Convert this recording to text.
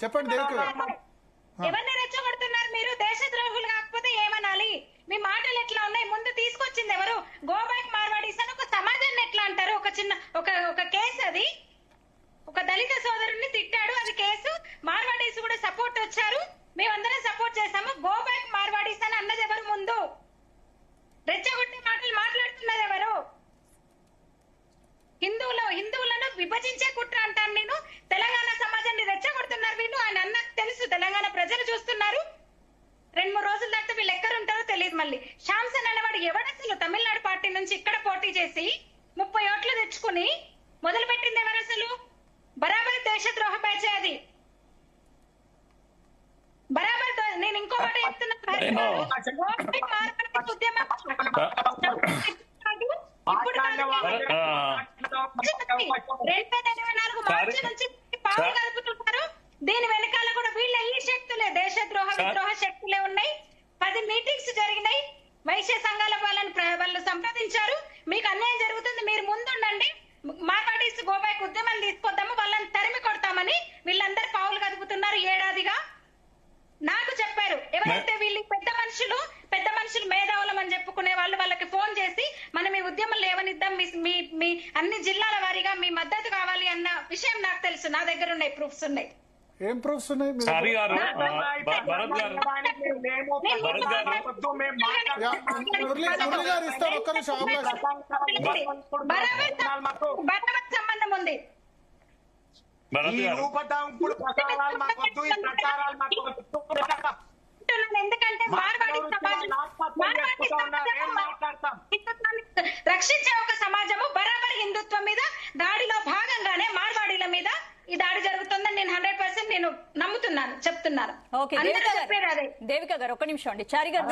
చెప్పండి దేవిక గారు. ఎవరిని రెచ్చగొడుతున్నారు మీరు? దేశద్రోహులు కాకపోతే ఏమనాలి? మీ మాటలు ఎట్లా ఉన్నాయి? ముందు తీసుకొచ్చింది ఎవరు? గో బ్యాక్ మార్వాడీస్ అని ఒక సమాజాన్ని ఎట్లా అంటారు? ఒక చిన్న ఒక కేసు అది. ఒక దళిత సోదరుడిని తిట్టాడు, అది కేసు. మార్వాడీస్ కూడా సపోర్ట్ వచ్చారు, మేమందరం సపోర్ట్ చేశాము. గో బ్యాక్ మార్వాడీస్ అని అన్నది ఎవరు? ముందు రెచ్చగొట్టే మాటలు మాట్లాడుతున్నది ఎవరు? హిందువులను విభజించే కుట్ర అంటాను నేను. తెలంగాణ సమాజాన్ని రెచ్చగొడుతున్నారు వీళ్ళు. ఆయన అన్నది తెలుసు, తెలంగాణ ప్రజలు చూస్తున్నారు. 2-3 రోజుల తర్వాత వీళ్ళు ఎక్కడుంటారో తెలియదు. మళ్ళీ శాంసన్ అనేవాడు ఎవడసలు తమిళనాడు పార్టీ నుంచి ఇక్కడ పోటీ చేసి 30 ఓట్లు తెచ్చుకుని మొదలు పెట్టింది ఎవరు అసలు? బరాబర్ దేశద్రోహ బ్యాచే అది. బరాబర్ నేను ఇంకో మాట చెప్తున్నాను. ఇప్పుడు 2024 మార్చి నుంచి పావులు కలుపుతుంటారు. దీని వెనకాల కూడా వీళ్ళ ఈ శక్తులే, దేశద్రోహ విద్రోహ శక్తులే ఉన్నాయి. 10 మీటింగ్స్ జరిగినాయి. వైశ్య సంఘాల వాళ్ళు సంప్రదించారు. మీకు అన్యాయం జరుగుతుంది, మీరు ముందుండండి, మార్వాడీస్ గోబ్యాక్ ఉద్యమాలు తీసుకొద్దాము, వాళ్ళని తరిమి కొడతామని వీళ్ళందరూ పావులు కదుపుతున్నారు. ఏడాదిగా నాకు చెప్పారు. ఎవరైతే వీళ్ళు పెద్ద మనుషులు మేధావులం అని చెప్పుకునే వాళ్ళు, వాళ్ళకి ఫోన్ చేసి మనం ఈ ఉద్యమం లేవనిద్దాం, మీ అన్ని జిల్లాల వారీగా మీ మద్దతు కావాలి అన్న విషయం నాకు తెలుసు. నా దగ్గర ఉన్నాయి, ప్రూఫ్స్ ఉన్నాయి. ఏం ప్రూఫ్స్ ఉన్నాయి? మురళి గారు ఇస్తారు, ఒక్క నిమిషం అవకాశం. బరాబర్ సంబంధం ఉంది. ఎందుకంటే రక్షించే ఒక సమాజము బరాబర్ హిందుత్వం మీద దాడిలో భాగంగానే మార్వాడీల మీద ఈ దాడి జరుగుతుందని నేను 100% నేను నమ్ముతున్నాను, చెప్తున్నాను. దేవిక గారు ఒక్క నిమిషం అండి. చారి గారు